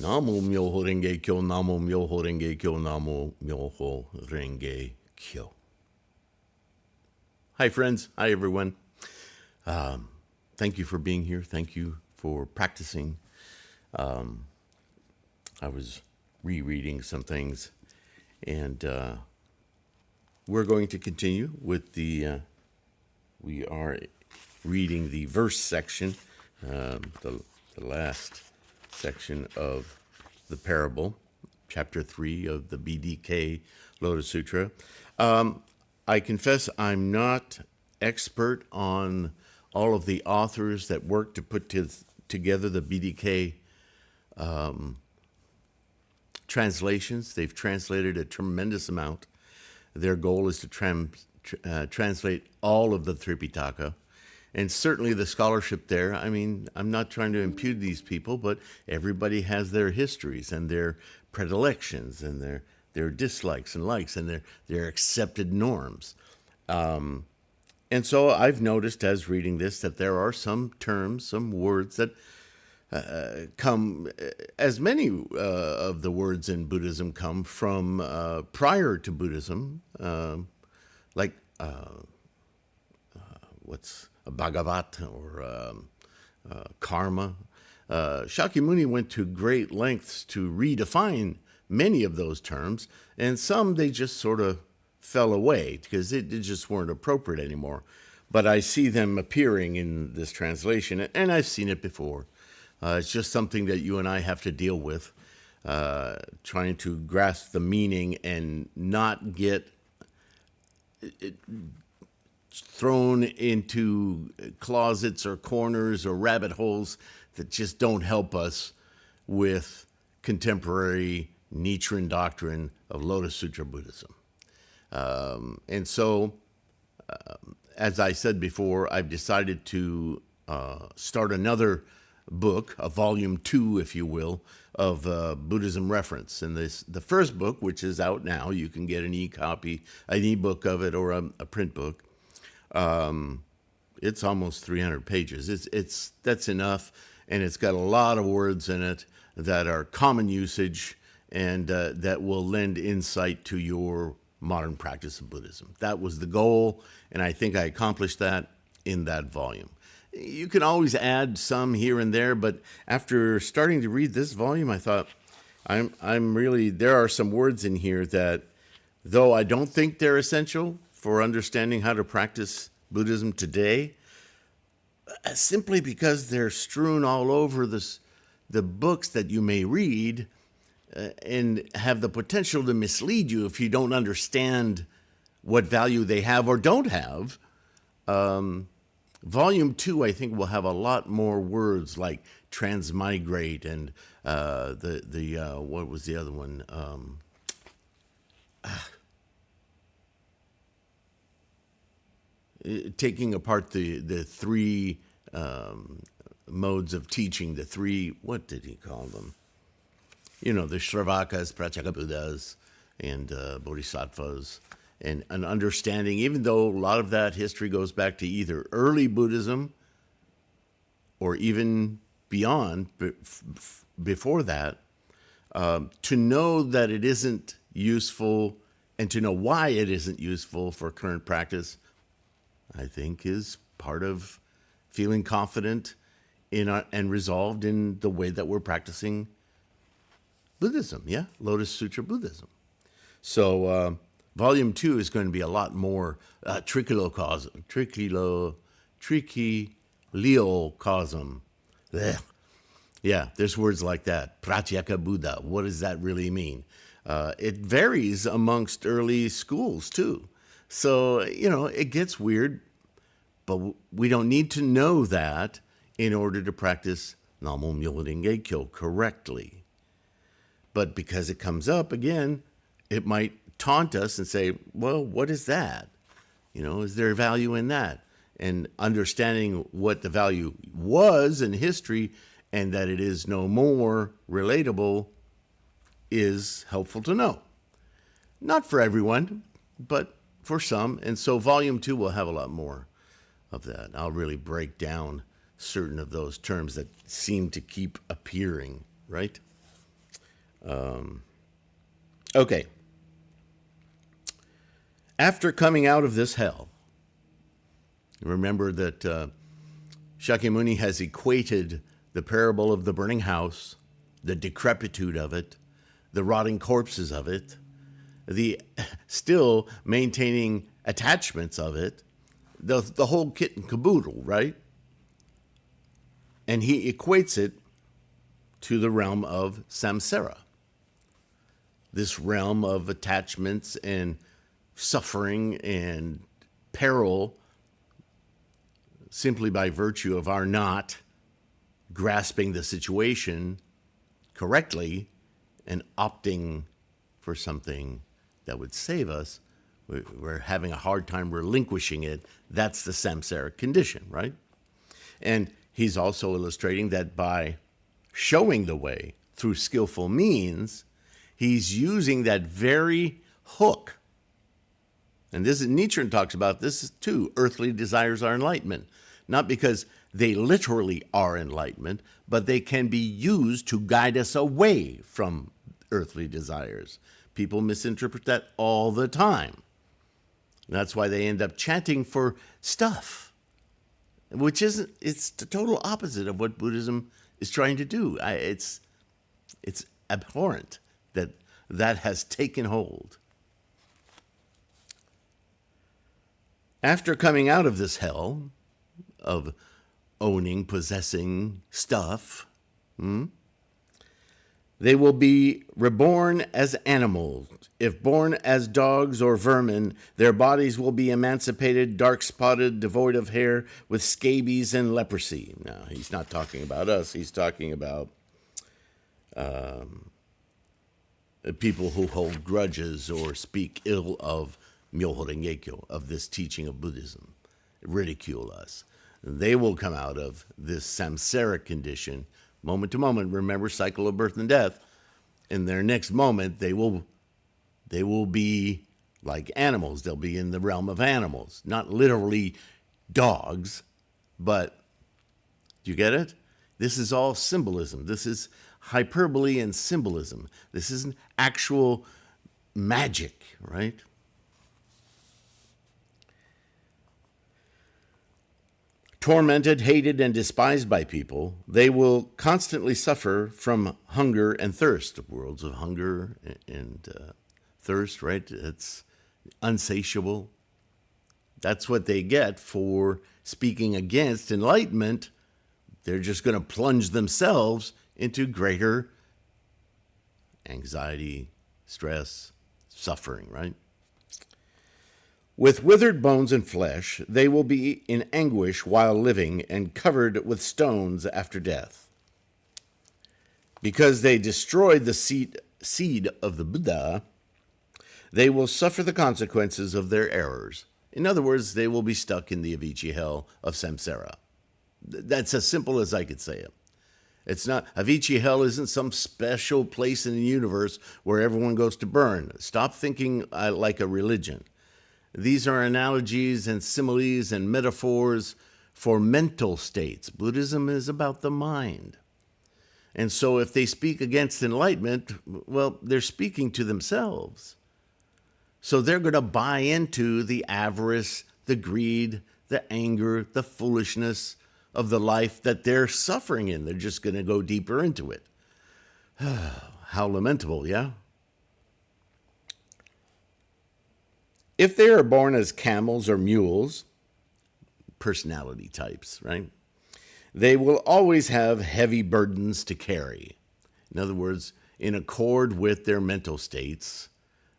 Namo MyoHoRenGeKyo, Namo MyoHoRenGeKyo, Namo MyoHoRenGeKyo. Hi, friends. Hi, everyone. Thank you for being here. Thank you for practicing. I was rereading some things, and we're going to continue with the, we are reading the verse section, the last section of the parable, chapter 3 of the BDK Lotus Sutra. I confess I'm not expert on all of the authors that worked to put together the BDK translations. They've translated a tremendous amount. Their goal is to translate all of the Tripitaka. And certainly the scholarship there, I mean, I'm not trying to impugn these people, but everybody has their histories and their predilections and their dislikes and likes and their accepted norms. And so I've noticed as reading this that there are some terms, some words that come, as many of the words in Buddhism come from prior to Buddhism, like what's a Bhagavat or karma. Shakyamuni went to great lengths to redefine many of those terms, and some they just sort of fell away because they just weren't appropriate anymore. But I see them appearing in this translation, and I've seen it before. It's just something that you and I have to deal with, trying to grasp the meaning and not get thrown into closets or corners or rabbit holes that just don't help us with contemporary Nichiren doctrine of Lotus Sutra Buddhism. And so, as I said before, I've decided to start another book, a volume 2, if you will, of Buddhism reference. And the first book, which is out now, you can get an e-copy, an e-book of it, or a print book. It's almost 300 pages. That's enough, and it's got a lot of words in it that are common usage and that will lend insight to your modern practice of Buddhism. That was the goal, and I think I accomplished that in that volume. You can always add some here and there, but after starting to read this volume, I thought, I'm really, there are some words in here that, though I don't think they're essential for understanding how to practice Buddhism today, simply because they're strewn all over the books that you may read, and have the potential to mislead you if you don't understand what value they have or don't have. Volume 2, I think, will have a lot more words like transmigrate and what was the other one? Taking apart the three modes of teaching, the three, what did he call them? You know, the Shravakas, Pratyekabuddhas, and Bodhisattvas, and an understanding, even though a lot of that history goes back to either early Buddhism or even beyond, before that, to know that it isn't useful and to know why it isn't useful for current practice, I think is part of feeling confident in and resolved in the way that we're practicing Buddhism, yeah? Lotus Sutra Buddhism. So volume 2 is going to be a lot more trichiliocosm. Yeah, there's words like that. Pratyeka Buddha. What does that really mean? It varies amongst early schools, too. So, you know, it gets weird, but we don't need to know that in order to practice Namo MyoHoRenGeKyo correctly. But because it comes up again, it might taunt us and say, well, what is that? You know, is there value in that? And understanding what the value was in history and that it is no more relatable is helpful to know. Not for everyone, but for some. And so volume 2 will have a lot more of that. I'll really break down certain of those terms that seem to keep appearing, right? Okay. After coming out of this hell, remember that Shakyamuni has equated the parable of the burning house, the decrepitude of it, the rotting corpses of it, the still maintaining attachments of it, the whole kit and caboodle, right? And he equates it to the realm of samsara, this realm of attachments and suffering and peril simply by virtue of our not grasping the situation correctly and opting for something that would save us. We're having a hard time relinquishing it. That's the samsaric condition, right? And he's also illustrating that by showing the way through skillful means, he's using that very hook. And this is, Nietzsche talks about this too. Earthly desires are enlightenment. Not because they literally are enlightenment, but they can be used to guide us away from earthly desires. People misinterpret that all the time. That's why they end up chanting for stuff, which isn't, it's the total opposite of what Buddhism is trying to do. It's abhorrent that that has taken hold. After coming out of this hell of owning, possessing stuff, they will be reborn as animals. If born as dogs or vermin, their bodies will be emancipated, dark-spotted, devoid of hair, with scabies and leprosy. Now, he's not talking about us. He's talking about people who hold grudges or speak ill of MyoHoRenGeKyo, of this teaching of Buddhism, ridicule us. They will come out of this samsaric condition moment to moment. Remember, cycle of birth and death. In their next moment, they will be like animals. They'll be in the realm of animals, not literally dogs, but do you get it? This is all symbolism. This is hyperbole and symbolism. This isn't actual magic, right? Tormented, hated, and despised by people, they will constantly suffer from hunger and thirst. Worlds of hunger and thirst, right? It's unsatiable. That's what they get for speaking against enlightenment. They're just going to plunge themselves into greater anxiety, stress, suffering, right? With withered bones and flesh, they will be in anguish while living and covered with stones after death. Because they destroyed the seed of the Buddha, they will suffer the consequences of their errors. In other words, they will be stuck in the Avicii hell of samsara. That's as simple as I could say it. It's not, Avicii hell isn't some special place in the universe where everyone goes to burn. Stop thinking like a religion. These are analogies and similes and metaphors for mental states. Buddhism is about the mind. And so if they speak against enlightenment, well, they're speaking to themselves. So they're going to buy into the avarice, the greed, the anger, the foolishness of the life that they're suffering in. They're just going to go deeper into it. How lamentable, yeah? If they are born as camels or mules, personality types, right? They will always have heavy burdens to carry. In other words, in accord with their mental states,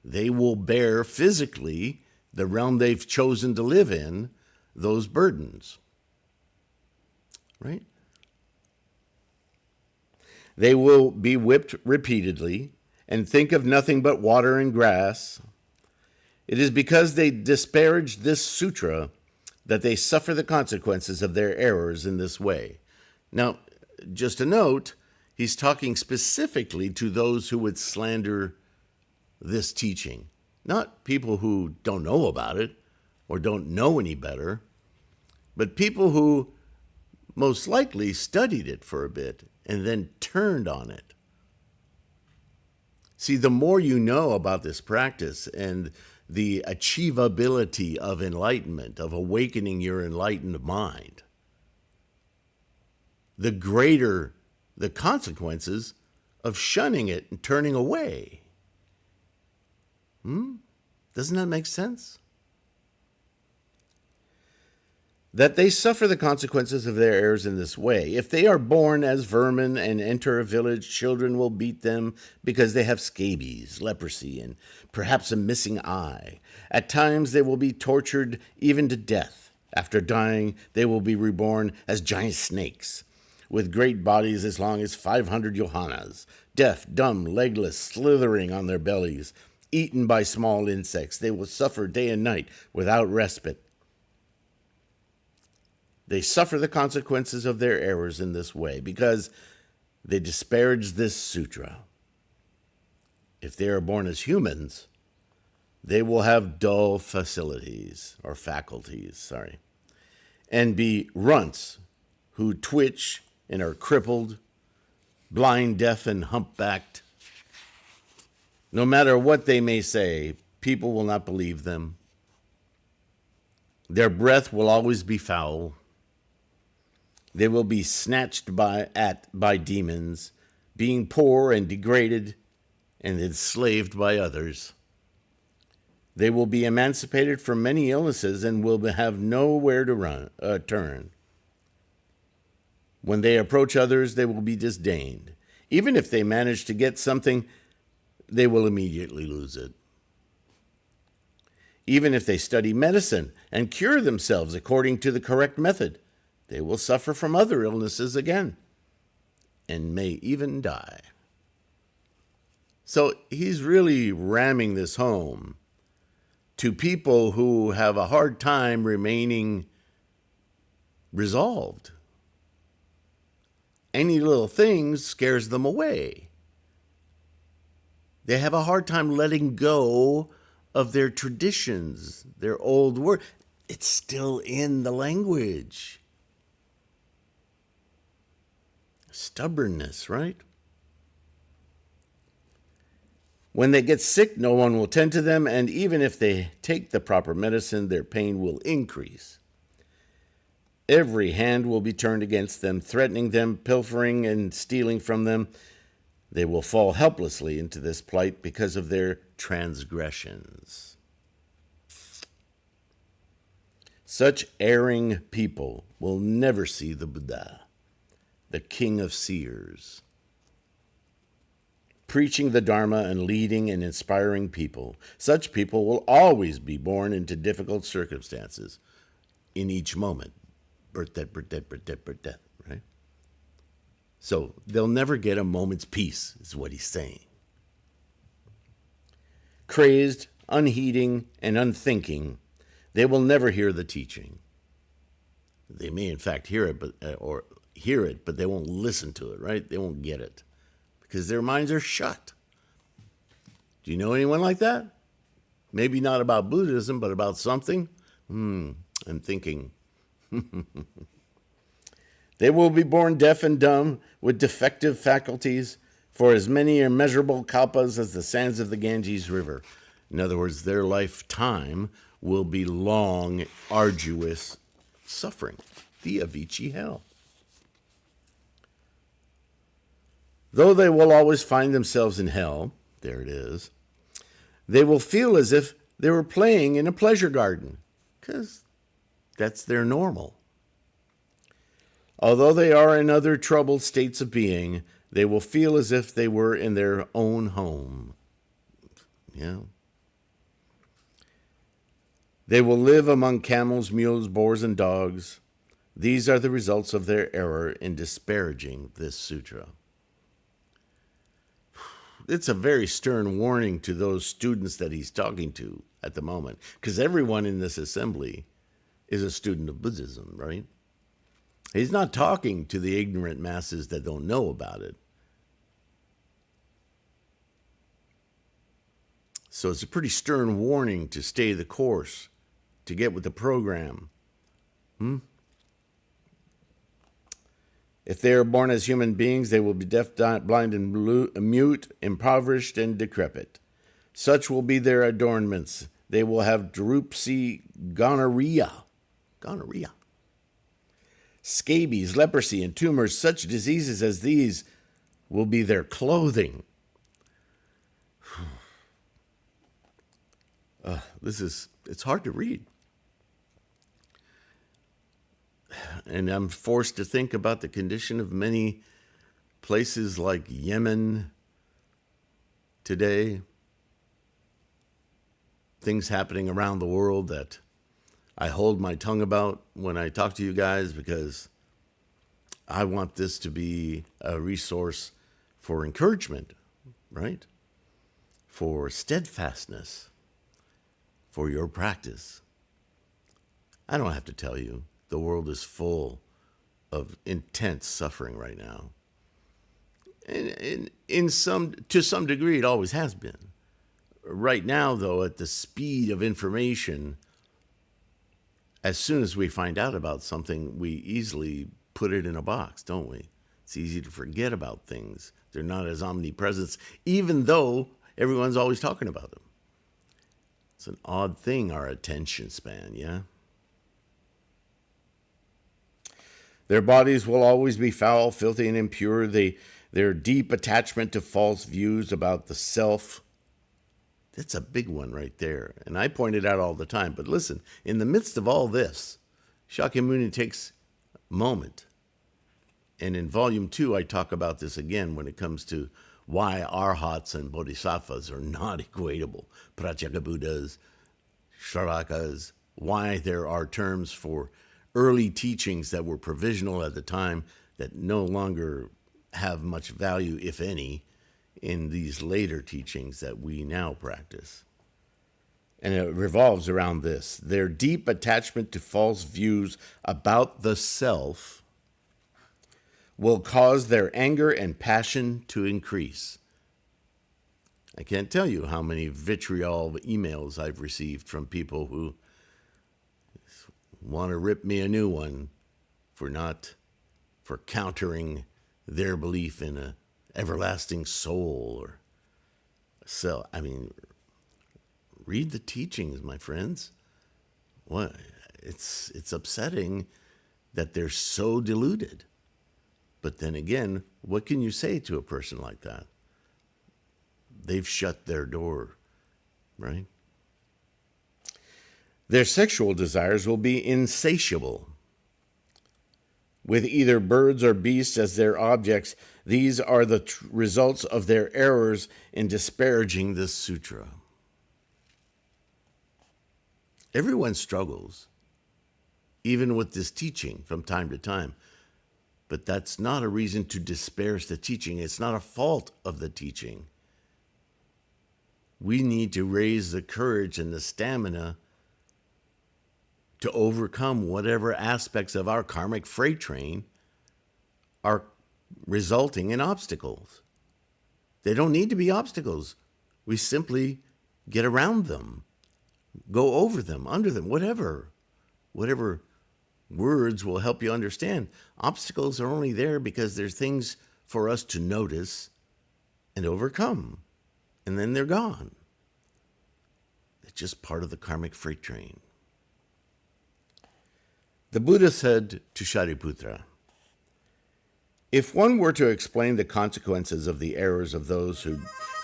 they will bear physically the realm they've chosen to live in, those burdens, right? They will be whipped repeatedly and think of nothing but water and grass. It is because they disparage this sutra that they suffer the consequences of their errors in this way. Now, just a note, he's talking specifically to those who would slander this teaching, not people who don't know about it or don't know any better, but people who most likely studied it for a bit and then turned on it. See, the more you know about this practice and the achievability of enlightenment, of awakening your enlightened mind, the greater the consequences of shunning it and turning away. Doesn't that make sense? That they suffer the consequences of their errors in this way. If they are born as vermin and enter a village, children will beat them because they have scabies, leprosy, and perhaps a missing eye. At times they will be tortured even to death. After dying, they will be reborn as giant snakes, with great bodies as long as 500 yohanas, deaf, dumb, legless, slithering on their bellies, eaten by small insects. They will suffer day and night without respite. They suffer the consequences of their errors in this way because they disparage this sutra. If they are born as humans, they will have dull faculties, and be runts who twitch and are crippled, blind, deaf, and humpbacked. No matter what they may say, people will not believe them. Their breath will always be foul. They will be snatched by demons, being poor and degraded and enslaved by others. They will be emancipated from many illnesses and will have nowhere to turn. When they approach others, they will be disdained. Even if they manage to get something, they will immediately lose it. Even if they study medicine and cure themselves according to the correct method, they will suffer from other illnesses again and may even die. So he's really ramming this home to people who have a hard time remaining resolved. Any little thing scares them away. They have a hard time letting go of their traditions, their old word. It's still in the language. Stubbornness, right? When they get sick, no one will tend to them, and even if they take the proper medicine, their pain will increase. Every hand will be turned against them, threatening them, pilfering and stealing from them. They will fall helplessly into this plight because of their transgressions. Such erring people will never see the Buddha, the king of seers, preaching the Dharma and leading and inspiring people. Such people will always be born into difficult circumstances in each moment. Birth, death, right? So they'll never get a moment's peace, is what he's saying. Crazed, unheeding, and unthinking, they will never hear the teaching. They may, in fact, hear it, but they won't listen to it, right? They won't get it because their minds are shut. Do you know anyone like that? Maybe not about Buddhism, but about something? I'm thinking. They will be born deaf and dumb with defective faculties for as many immeasurable kalpas as the sands of the Ganges River. In other words, their lifetime will be long, arduous suffering, the Avicii hell. Though they will always find themselves in hell, there it is, they will feel as if they were playing in a pleasure garden, because that's their normal. Although they are in other troubled states of being, they will feel as if they were in their own home. Yeah. They will live among camels, mules, boars, and dogs. These are the results of their error in disparaging this sutra. It's a very stern warning to those students that he's talking to at the moment, because everyone in this assembly is a student of Buddhism, right? He's not talking to the ignorant masses that don't know about it. So it's a pretty stern warning to stay the course, to get with the program. If they are born as human beings, they will be deaf, blind, and mute, impoverished, and decrepit. Such will be their adornments. They will have dropsy, gonorrhea, scabies, leprosy, and tumors. Such diseases as these will be their clothing. It's hard to read. And I'm forced to think about the condition of many places like Yemen today. Things happening around the world that I hold my tongue about when I talk to you guys, because I want this to be a resource for encouragement, right? For steadfastness, for your practice. I don't have to tell you, the world is full of intense suffering right now. And to some degree, it always has been. Right now, though, at the speed of information, as soon as we find out about something, we easily put it in a box, don't we? It's easy to forget about things. They're not as omnipresent, even though everyone's always talking about them. It's an odd thing, our attention span, yeah? Their bodies will always be foul, filthy, and impure. Their deep attachment to false views about the self. That's a big one right there. And I point it out all the time. But listen, in the midst of all this, Shakyamuni takes a moment. And in Volume 2, I talk about this again when it comes to why arhats and bodhisattvas are not equatable. Pratyeka Buddhas, Shravakas, why there are terms for early teachings that were provisional at the time that no longer have much value, if any, in these later teachings that we now practice. And it revolves around this. Their deep attachment to false views about the self will cause their anger and passion to increase. I can't tell you how many vitriol emails I've received from people who want to rip me a new one for countering their belief in a everlasting soul or self. I mean, read the teachings, my friends. What? It's upsetting that they're so deluded. But then again, what can you say to a person like that? They've shut their door, right? Their sexual desires will be insatiable. With either birds or beasts as their objects, these are the results of their errors in disparaging this sutra. Everyone struggles, even with this teaching from time to time. But that's not a reason to disparage the teaching. It's not a fault of the teaching. We need to raise the courage and the stamina to overcome whatever aspects of our karmic freight train are resulting in obstacles. They don't need to be obstacles. We simply get around them, go over them, under them, whatever words will help you understand. Obstacles are only there because there's things for us to notice and overcome, and then they're gone. It's just part of the karmic freight train. The Buddha said to Shariputra, if one were to explain the consequences of the errors of those who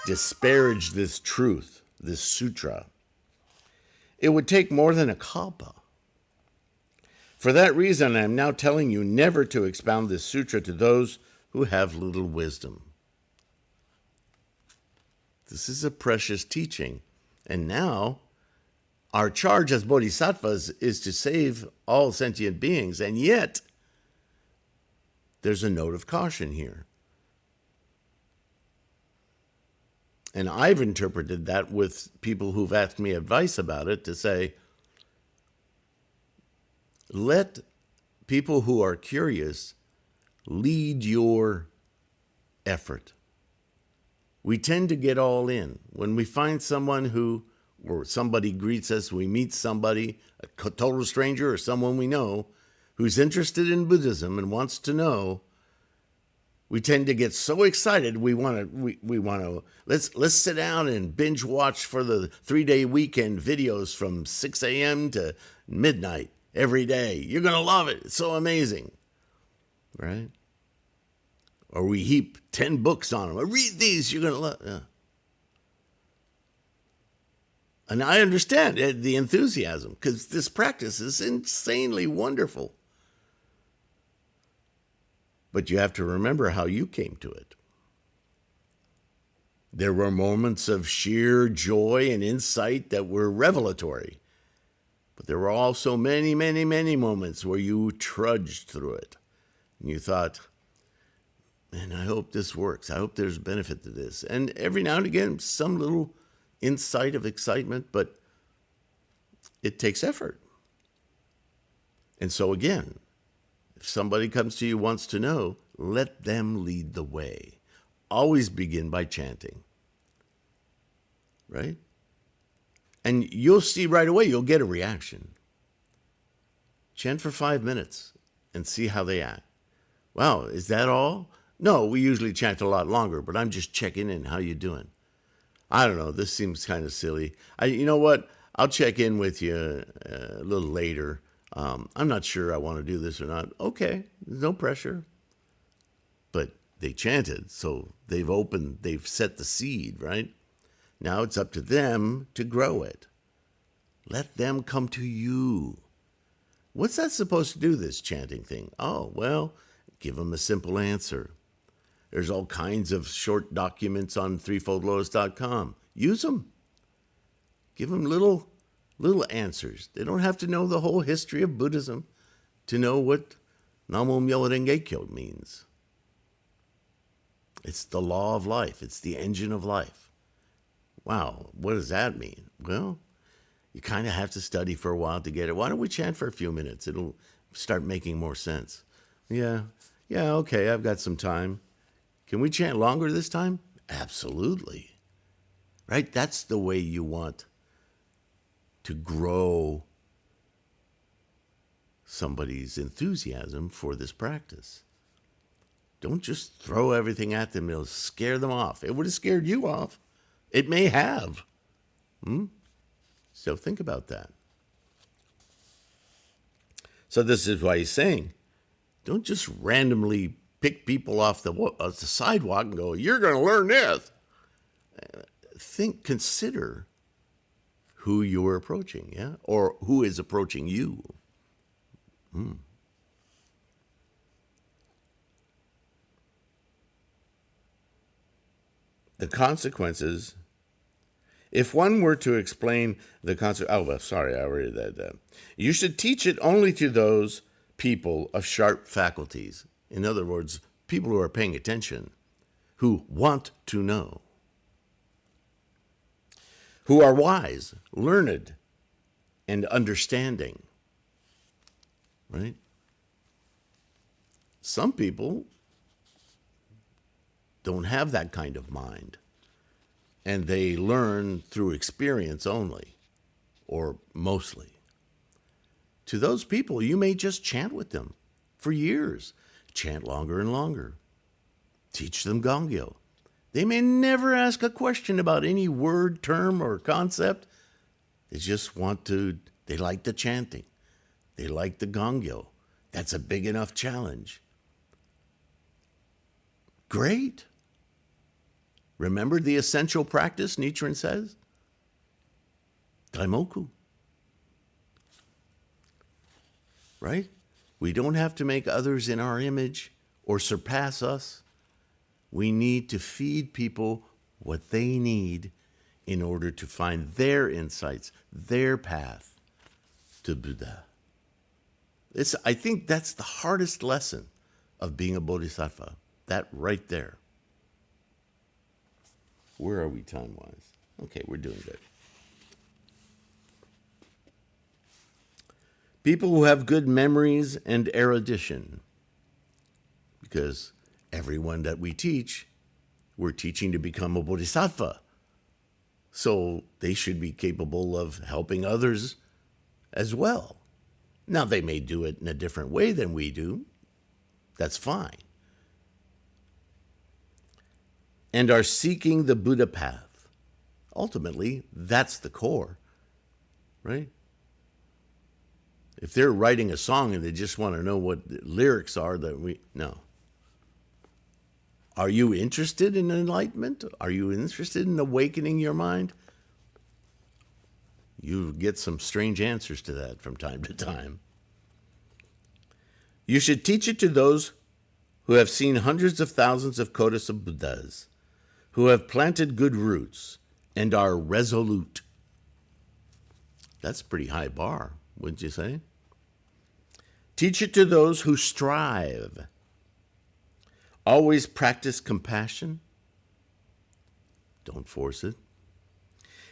disparage this truth, this sutra, it would take more than a kalpa. For that reason, I am now telling you never to expound this sutra to those who have little wisdom. This is a precious teaching. And now, our charge as bodhisattvas is to save all sentient beings. And yet, there's a note of caution here. And I've interpreted that with people who've asked me advice about it to say, let people who are curious lead your effort. We tend to get all in. When we find someone or somebody greets us, we meet somebody, a total stranger or someone we know, who's interested in Buddhism and wants to know, We tend to get so excited we want to let's sit down and binge watch for the 3-day weekend videos from 6 a.m. to midnight every day. You're going to love it. It's so amazing. Right? Or we heap 10 books on them. Read these, you're going to love it. Yeah. And I understand the enthusiasm because this practice is insanely wonderful. But you have to remember how you came to it. There were moments of sheer joy and insight that were revelatory. But there were also many, many, many moments where you trudged through it. And you thought, man, I hope this works. I hope there's benefit to this. And every now and again, some little insight of excitement, but it takes effort. And so again, if somebody comes to you, wants to know, let them lead the way. Always begin by chanting. Right? And you'll see right away, you'll get a reaction. Chant for 5 minutes and see how they act. Wow, is that all? No, we usually chant a lot longer, but I'm just checking in. How you doing? I don't know. This seems kind of silly. You know what? I'll check in with you a little later. I'm not sure I want to do this or not. Okay, no pressure. But they chanted, so they've set the seed, right? Now it's up to them to grow it. Let them come to you. What's that supposed to do, this chanting thing? Oh, well, give them a simple answer. There's all kinds of short documents on threefoldlotus.com. Use them. Give them little answers. They don't have to know the whole history of Buddhism to know what MyoHoRenGeKyo means. It's the law of life. It's the engine of life. Wow, what does that mean? Well, you kind of have to study for a while to get it. Why don't we chant for a few minutes? It'll start making more sense. Yeah, okay, I've got some time. Can we chant longer this time? Absolutely. Right? That's the way you want to grow somebody's enthusiasm for this practice. Don't just throw everything at them. It'll scare them off. It would have scared you off. It may have. So think about that. So this is why he's saying, don't just randomly pick people off the sidewalk and go, you're going to learn this. Consider who you're approaching, yeah? Or who is approaching you. The consequences, if one were to explain the consequences, I already read that. You should teach it only to those people of sharp faculties. In other words, people who are paying attention, who want to know, who are wise, learned, and understanding. Right? Some people don't have that kind of mind, and they learn through experience only, or mostly. To those people, you may just chant with them for years. Chant longer and longer. Teach them Gongyo. They may never ask a question about any word, term, or concept. They just they like the chanting. They like the Gongyo. That's a big enough challenge. Great. Remember the essential practice, Nichiren says? Daimoku. Right? We don't have to make others in our image or surpass us. We need to feed people what they need in order to find their insights, their path to Buddha. I think that's the hardest lesson of being a bodhisattva. That right there. Where are we time-wise? Okay, we're doing good. People who have good memories and erudition. Because everyone that we teach, we're teaching to become a bodhisattva. So they should be capable of helping others as well. Now, they may do it in a different way than we do. That's fine. and are seeking the Buddha path. Ultimately, that's the core, right? If they're writing a song and they just want to know what the lyrics are, no. Are you interested in enlightenment? Are you interested in awakening your mind? You get some strange answers to that from time to time. You should teach it to those who have seen hundreds of thousands of kotas of Buddhas, who have planted good roots and are resolute. That's a pretty high bar, wouldn't you say? Teach it to those who strive. Always practice compassion. Don't force it.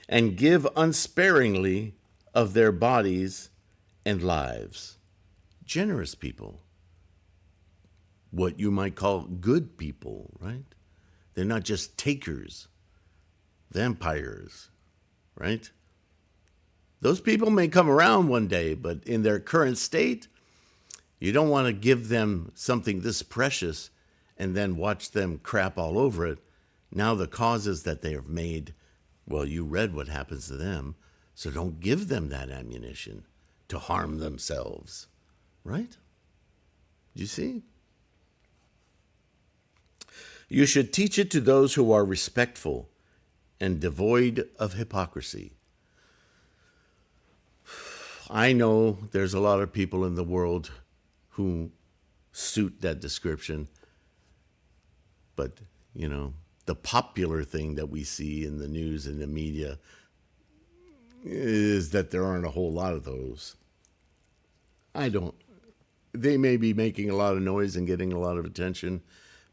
And give unsparingly of their bodies and lives. Generous people. What you might call good people, right? They're not just takers, vampires, right? Those people may come around one day, but in their current state, you don't want to give them something this precious and then watch them crap all over it. Now the causes that they have made, well, you read what happens to them, so don't give them that ammunition to harm themselves, right? You see? You should teach it to those who are respectful and devoid of hypocrisy. I know there's a lot of people in the world who suit that description, but, you know, the popular thing that we see in the news and the media is that there aren't a whole lot of those. They may be making a lot of noise and getting a lot of attention,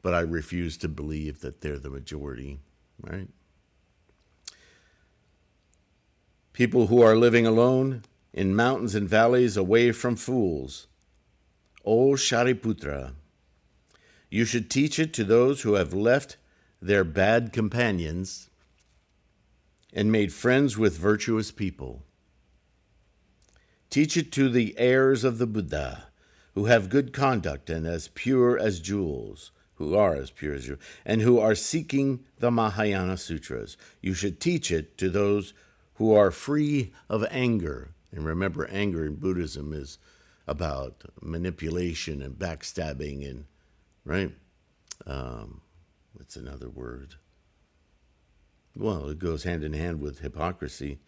but I refuse to believe that they're the majority, right? People who are living alone in mountains and valleys away from fools. O Shariputra, you should teach it to those who have left their bad companions and made friends with virtuous people. Teach it to the heirs of the Buddha, who have good conduct and as pure as jewels, and who are seeking the Mahayana Sutras. You should teach it to those who are free of anger. And remember, anger in Buddhism is about manipulation and backstabbing and, right? What's another word? Well, it goes hand in hand with hypocrisy.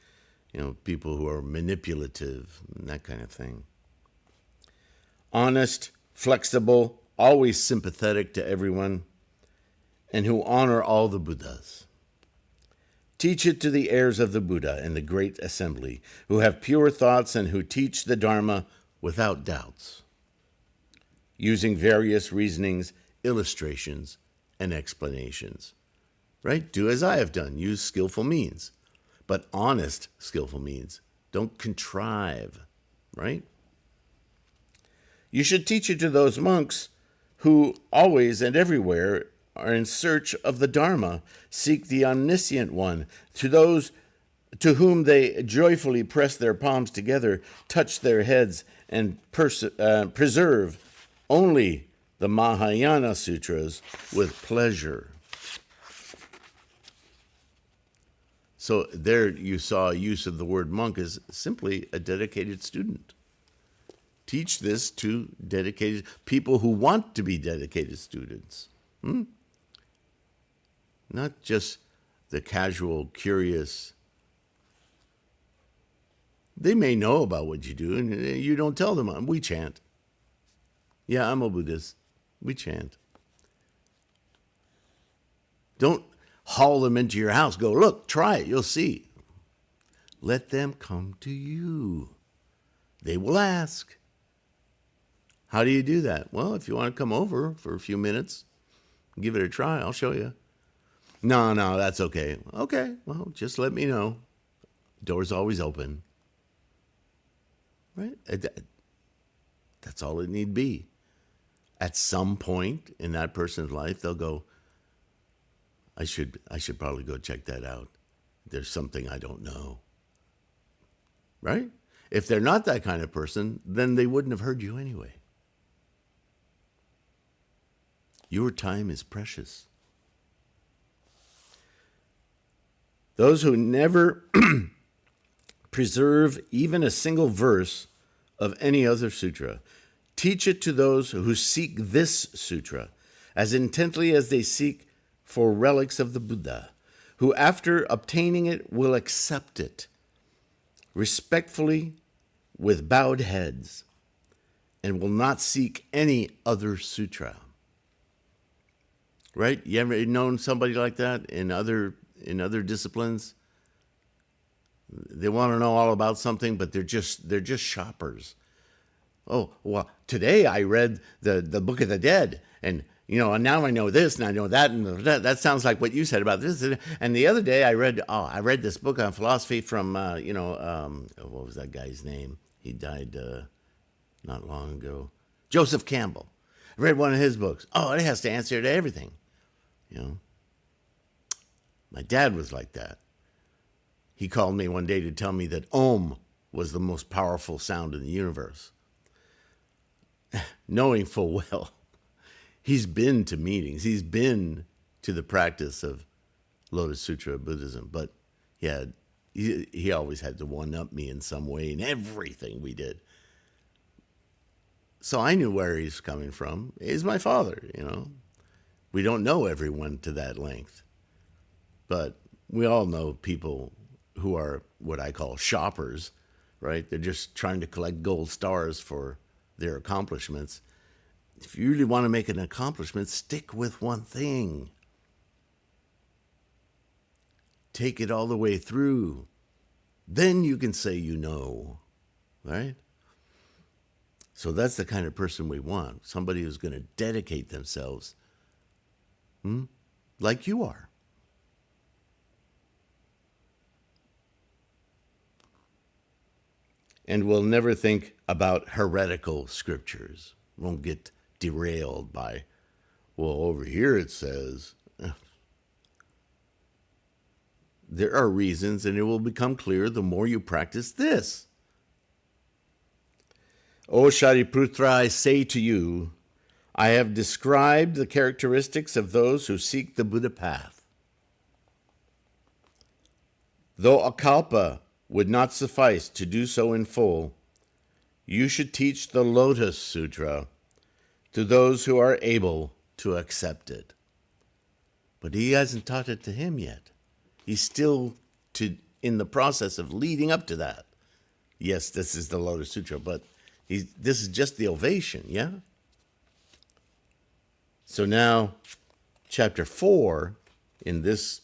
You know, people who are manipulative and that kind of thing. Honest, flexible, always sympathetic to everyone, and who honor all the Buddhas. Teach it to the heirs of the Buddha and the great assembly, who have pure thoughts and who teach the Dharma without doubts, using various reasonings, illustrations, and explanations. Right? Do as I have done. Use skillful means, but honest, skillful means. Don't contrive, right? You should teach it to those monks who always and everywhere are in search of the Dharma, seek the omniscient one, to those to whom they joyfully press their palms together, touch their heads, and preserve only the Mahayana Sutras with pleasure. So there you saw use of the word monk as simply a dedicated student. Teach this to dedicated people who want to be dedicated students. Not just the casual, curious. They may know about what you do, and you don't tell them. We chant. Yeah, I'm a Buddhist. We chant. Don't haul them into your house. Go, look, try it. You'll see. Let them come to you. They will ask. How do you do that? Well, if you want to come over for a few minutes, give it a try, I'll show you. No, that's okay. Okay, well, just let me know. Door's always open. Right? That's all it need be. At some point in that person's life, they'll go, I should probably go check that out. There's something I don't know. Right? If they're not that kind of person, then they wouldn't have heard you anyway. Your time is precious. Those who never preserve even a single verse of any other sutra, teach it to those who seek this sutra as intently as they seek for relics of the Buddha, who after obtaining it will accept it respectfully with bowed heads and will not seek any other sutra. Right? You ever known somebody like that in other disciplines? They want to know all about something, but they're just shoppers. Oh, well, today I read the Book of the Dead, and and now I know this and I know that, and that sounds like what you said about this. And the other day I read this book on philosophy from what was that guy's name? He died not long ago. Joseph Campbell. I read one of his books. Oh, it has to answer to everything. My dad was like that. He called me one day to tell me that Om was the most powerful sound in the universe. Knowing full well, he's been to meetings. He's been to the practice of Lotus Sutra Buddhism, but he always had to one-up me in some way in everything we did. So I knew where he's coming from. He's my father, We don't know everyone to that length, but we all know people who are what I call shoppers, right? They're just trying to collect gold stars for their accomplishments. If you really want to make an accomplishment, stick with one thing. Take it all the way through. Then you can say right? So that's the kind of person we want. Somebody who's going to dedicate themselves like you are. And will never think about heretical scriptures. Won't get derailed by, over here it says. There are reasons, and it will become clear the more you practice this. O Shariputra, I say to you, I have described the characteristics of those who seek the Buddha path. Though a kalpa would not suffice to do so in full, you should teach the Lotus Sutra to those who are able to accept it. But he hasn't taught it to him yet. He's still in the process of leading up to that. Yes, this is the Lotus Sutra, but this is just the ovation, yeah? So now, chapter 4 in this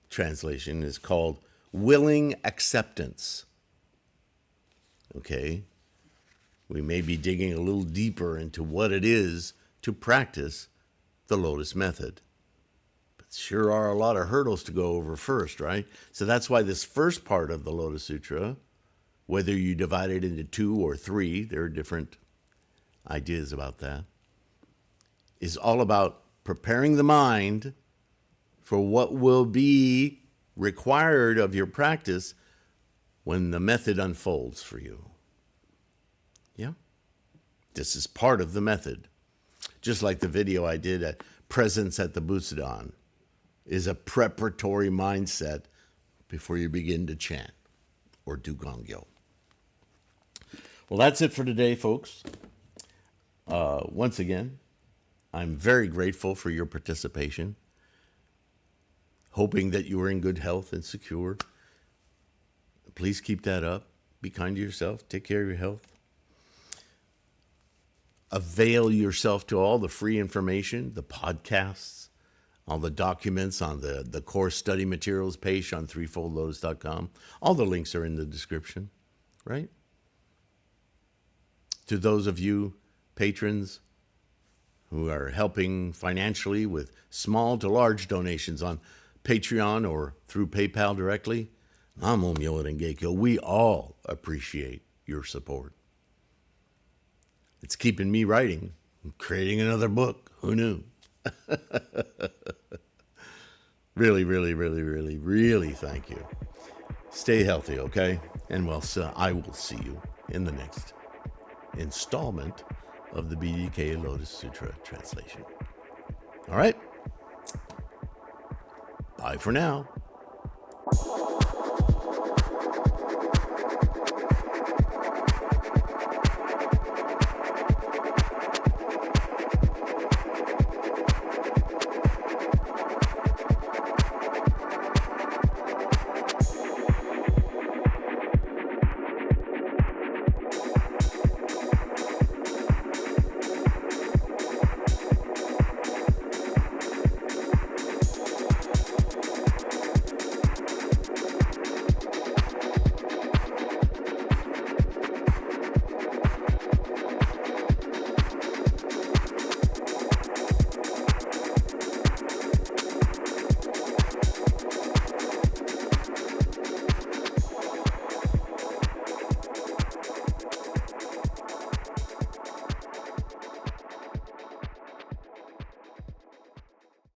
translation is called Willing Acceptance. Okay? We may be digging a little deeper into what it is to practice the Lotus Method. But sure are a lot of hurdles to go over first, right? So that's why this first part of the Lotus Sutra, whether you divide it into 2 or 3, there are different ideas about that, is all about preparing the mind for what will be required of your practice when the method unfolds for you. Yeah? This is part of the method. Just like the video I did at Presence at the Butsudan is a preparatory mindset before you begin to chant or do Gongyo. Well, that's it for today, folks. Once again, I'm very grateful for your participation, hoping that you are in good health and secure. Please keep that up. Be kind to yourself. Take care of your health. Avail yourself to all the free information, the podcasts, all the documents on the course study materials page on threefoldlotus.com. All the links are in the description, right? To those of you patrons who are helping financially with small to large donations on Patreon or through PayPal directly, Namo MyoHoRenGeKyo, we all appreciate your support. It's keeping me writing, creating another book. Who knew? Really, really, really, really, really thank you. Stay healthy, okay? And I will see you in the next installment of the BDK Lotus Sutra translation. All right? Bye for now.